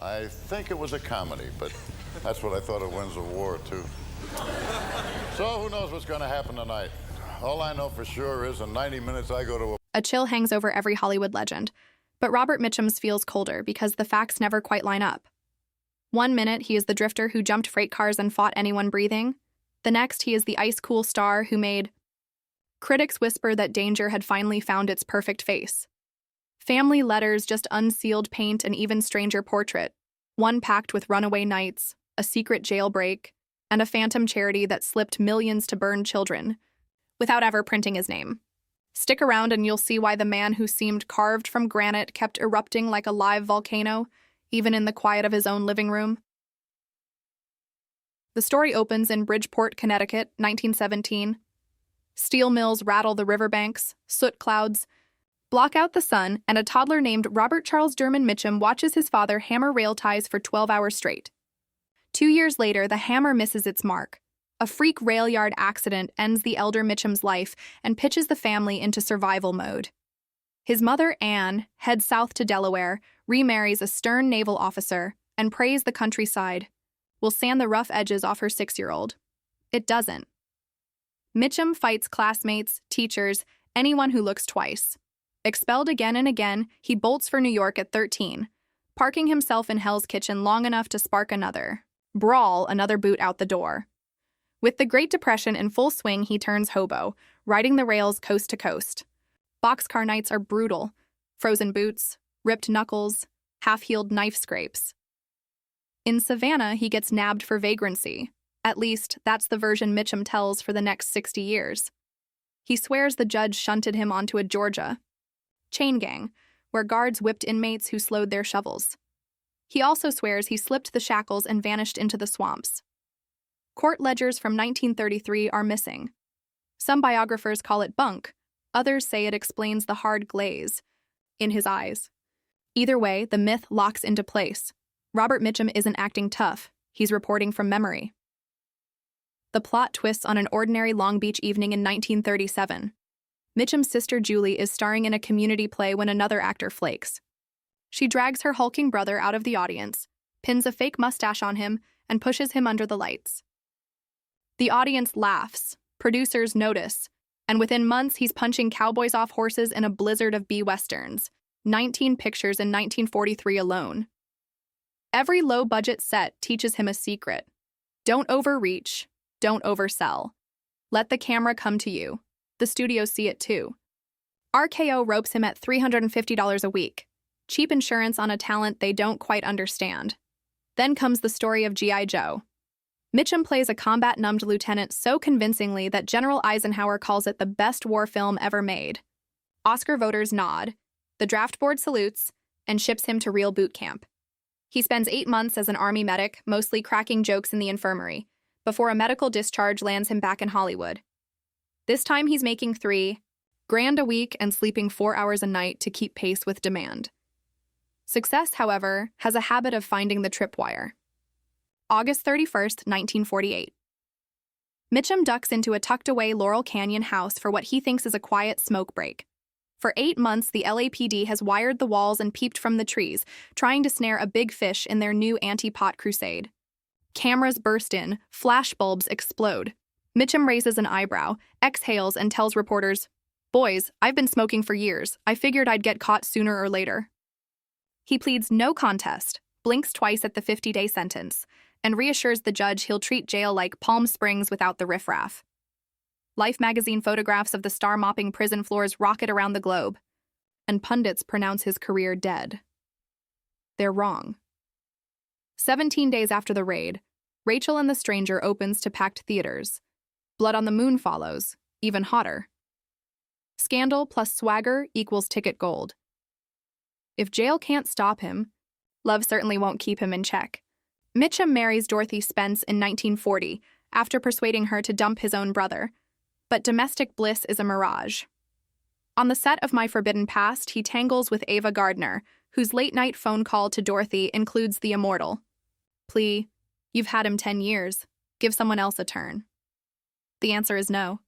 I think it was a comedy, but that's what I thought of Winds of War, too. So who knows what's going to happen tonight? All I know for sure is in 90 minutes I go to A chill hangs over every Hollywood legend, but Robert Mitchum's feels colder because the facts never quite line up. One minute, he is the drifter who jumped freight cars and fought anyone breathing. The next, he is the ice-cool star who made critics whisper that danger had finally found its perfect face. Family letters, just unsealed paint, and even stranger portrait, one packed with runaway nights, a secret jailbreak, and a phantom charity that slipped millions to burn children, without ever printing his name. Stick around and you'll see why the man who seemed carved from granite kept erupting like a live volcano, even in the quiet of his own living room. The story opens in Bridgeport, Connecticut, 1917. Steel mills rattle the riverbanks, soot clouds block out the sun, and a toddler named Robert Charles Derman Mitchum watches his father hammer rail ties for 12 hours straight. 2 years later, the hammer misses its mark. A freak rail yard accident ends the elder Mitchum's life and pitches the family into survival mode. His mother, Anne, heads south to Delaware, remarries a stern naval officer, and prays the countryside will sand the rough edges off her 6-year-old. It doesn't. Mitchum fights classmates, teachers, anyone who looks twice. Expelled again and again, he bolts for New York at 13, parking himself in Hell's Kitchen long enough to spark another brawl, another boot out the door. With the Great Depression in full swing, he turns hobo, riding the rails coast to coast. Boxcar nights are brutal. Frozen boots, ripped knuckles, half-healed knife scrapes. In Savannah, he gets nabbed for vagrancy. At least, that's the version Mitchum tells for the next 60 years. He swears the judge shunted him onto a Georgia chain gang, where guards whipped inmates who slowed their shovels. He also swears he slipped the shackles and vanished into the swamps. Court ledgers from 1933 are missing. Some biographers call it bunk, others say it explains the hard glaze in his eyes. Either way, the myth locks into place. Robert Mitchum isn't acting tough, he's reporting from memory. The plot twists on an ordinary Long Beach evening in 1937. Mitchum's sister Julie is starring in a community play when another actor flakes. She drags her hulking brother out of the audience, pins a fake mustache on him, and pushes him under the lights. The audience laughs, producers notice, and within months he's punching cowboys off horses in a blizzard of B-westerns, 19 pictures in 1943 alone. Every low-budget set teaches him a secret. Don't overreach, don't oversell. Let the camera come to you. The studios see it too. RKO ropes him at $350 a week, cheap insurance on a talent they don't quite understand. Then comes the story of G.I. Joe. Mitchum plays a combat-numbed lieutenant so convincingly that General Eisenhower calls it the best war film ever made. Oscar voters nod, the draft board salutes, and ships him to real boot camp. He spends 8 months as an Army medic, mostly cracking jokes in the infirmary, before a medical discharge lands him back in Hollywood. This time he's making $3,000 a week and sleeping 4 hours a night to keep pace with demand. Success, however, has a habit of finding the tripwire. August 31st, 1948. Mitchum ducks into a tucked-away Laurel Canyon house for what he thinks is a quiet smoke break. For 8 months, the LAPD has wired the walls and peeped from the trees, trying to snare a big fish in their new anti-pot crusade. Cameras burst in, flashbulbs explode. Mitchum raises an eyebrow, exhales, and tells reporters, "Boys, I've been smoking for years. I figured I'd get caught sooner or later." He pleads no contest, blinks twice at the 50-day sentence, and reassures the judge he'll treat jail like Palm Springs without the riffraff. Life magazine photographs of the star-mopping prison floors rocket around the globe, and pundits pronounce his career dead. They're wrong. 17 days after the raid, Rachel and the Stranger opens to packed theaters. Blood on the Moon follows, even hotter. Scandal plus swagger equals ticket gold. If jail can't stop him, love certainly won't keep him in check. Mitchum marries Dorothy Spence in 1940 after persuading her to dump his own brother, but domestic bliss is a mirage. On the set of My Forbidden Past, he tangles with Ava Gardner, whose late-night phone call to Dorothy includes the immortal plea, "You've had him 10 years. Give someone else a turn." The answer is no.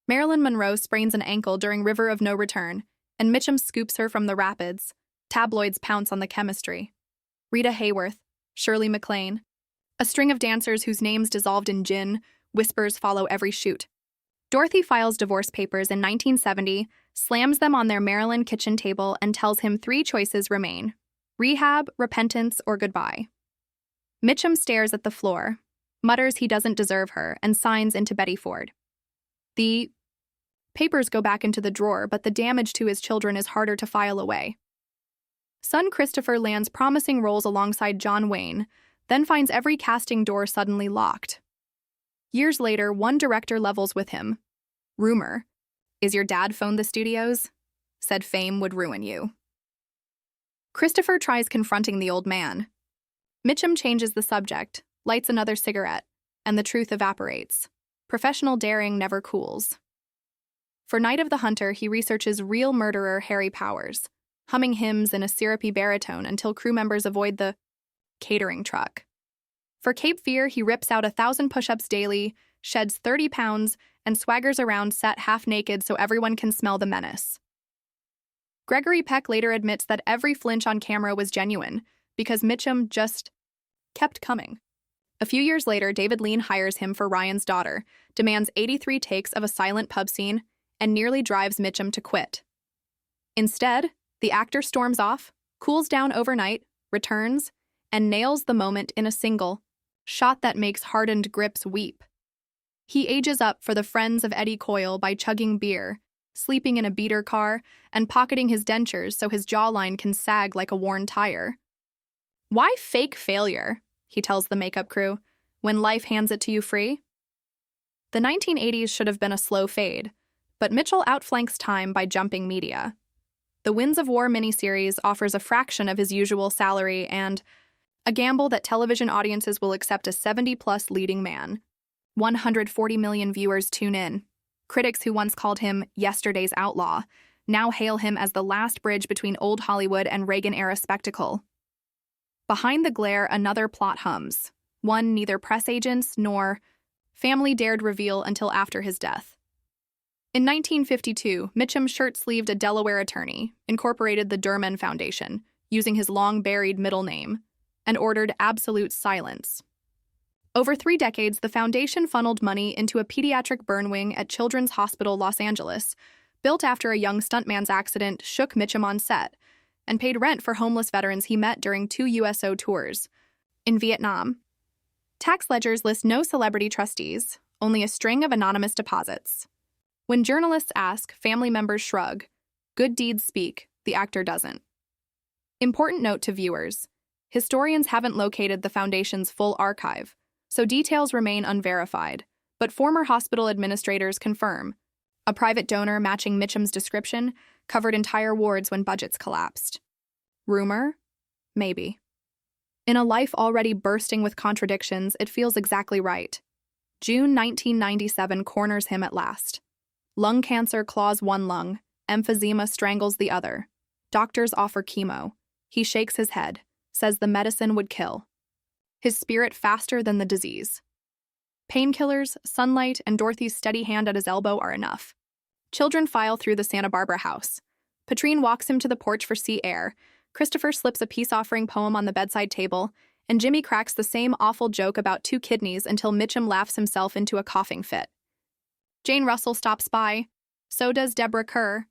Marilyn Monroe sprains an ankle during River of No Return, and Mitchum scoops her from the rapids. Tabloids pounce on the chemistry. Rita Hayworth, Shirley MacLaine. A string of dancers whose names dissolved in gin, whispers follow every shoot. Dorothy files divorce papers in 1970, slams them on their Maryland kitchen table, and tells him 3 choices remain: rehab, repentance, or goodbye. Mitchum stares at the floor, mutters he doesn't deserve her, and signs into Betty Ford. The papers go back into the drawer, but the damage to his children is harder to file away. Son Christopher lands promising roles alongside John Wayne, then finds every casting door suddenly locked. Years later, one director levels with him. Rumor, "Is your dad phoned the studios? Said fame would ruin you." Christopher tries confronting the old man. Mitchum changes the subject, lights another cigarette, and the truth evaporates. Professional daring never cools. For Night of the Hunter, he researches real murderer Harry Powers, humming hymns in a syrupy baritone until crew members avoid the catering truck. For Cape Fear, he rips out 1,000 push-ups daily, sheds 30 pounds, and swaggers around set half-naked so everyone can smell the menace. Gregory Peck later admits that every flinch on camera was genuine, because Mitchum just kept coming. A few years later, David Lean hires him for Ryan's Daughter, demands 83 takes of a silent pub scene, and nearly drives Mitchum to quit. Instead, the actor storms off, cools down overnight, returns, and nails the moment in a single shot that makes hardened grips weep. He ages up for the friends of Eddie Coyle by chugging beer, sleeping in a beater car, and pocketing his dentures so his jawline can sag like a worn tire. "Why fake failure?" he tells the makeup crew, "when life hands it to you free?" The 1980s should have been a slow fade, but Mitchell outflanks time by jumping media. The Winds of War miniseries offers a fraction of his usual salary and a gamble that television audiences will accept a 70-plus leading man. 140 million viewers tune in. Critics who once called him yesterday's outlaw now hail him as the last bridge between old Hollywood and Reagan-era spectacle. Behind the glare, another plot hums, one neither press agents nor family dared reveal until after his death. In 1952, Mitchum shirt-sleeved a Delaware attorney, incorporated the Durman Foundation, using his long-buried middle name, and ordered absolute silence. Over 3 decades, the foundation funneled money into a pediatric burn wing at Children's Hospital Los Angeles, built after a young stuntman's accident shook Mitchum on set, and paid rent for homeless veterans he met during 2 USO tours. In Vietnam, tax ledgers list no celebrity trustees, only a string of anonymous deposits. When journalists ask, family members shrug. Good deeds speak, the actor doesn't. Important note to viewers: historians haven't located the foundation's full archive, so details remain unverified, but former hospital administrators confirm. A private donor matching Mitchum's description covered entire wards when budgets collapsed. Rumor? Maybe. In a life already bursting with contradictions, it feels exactly right. June 1997 corners him at last. Lung cancer claws one lung, emphysema strangles the other. Doctors offer chemo. He shakes his head, says the medicine would kill. His spirit faster than the disease. Painkillers, sunlight, and Dorothy's steady hand at his elbow are enough. Children file through the Santa Barbara house. Patrine walks him to the porch for sea air. Christopher slips a peace-offering poem on the bedside table, and Jimmy cracks the same awful joke about 2 kidneys until Mitchum laughs himself into a coughing fit. Jane Russell stops by. So does Deborah Kerr.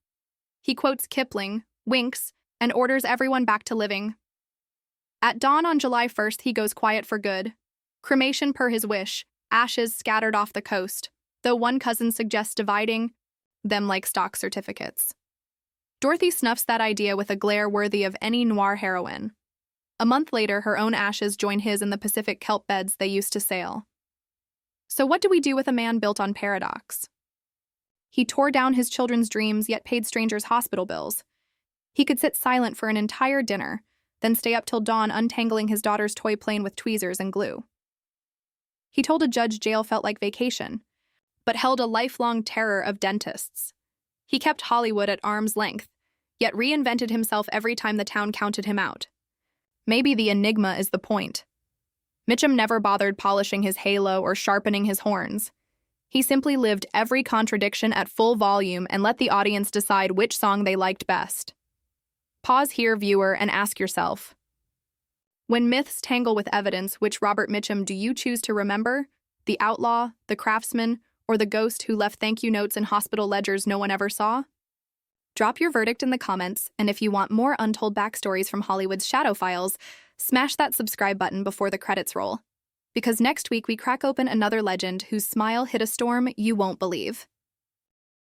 He quotes Kipling, winks, and orders everyone back to living. At dawn on July 1st, he goes quiet for good. Cremation per his wish, ashes scattered off the coast, though one cousin suggests dividing them like stock certificates. Dorothy snuffs that idea with a glare worthy of any noir heroine. A month later, her own ashes join his in the Pacific kelp beds they used to sail. So what do we do with a man built on paradox? He tore down his children's dreams, yet paid strangers' hospital bills. He could sit silent for an entire dinner, then stay up till dawn untangling his daughter's toy plane with tweezers and glue. He told a judge jail felt like vacation, but held a lifelong terror of dentists. He kept Hollywood at arm's length, yet reinvented himself every time the town counted him out. Maybe the enigma is the point. Mitchum never bothered polishing his halo or sharpening his horns. He simply lived every contradiction at full volume and let the audience decide which song they liked best. Pause here, viewer, and ask yourself, When myths tangle with evidence, which Robert Mitchum do you choose to remember? The outlaw, the craftsman, or the ghost who left thank you notes in hospital ledgers no one ever saw? Drop your verdict in the comments, and if you want more untold backstories from Hollywood's Shadow Files, smash that subscribe button before the credits roll. Because next week we crack open another legend whose smile hit a storm you won't believe.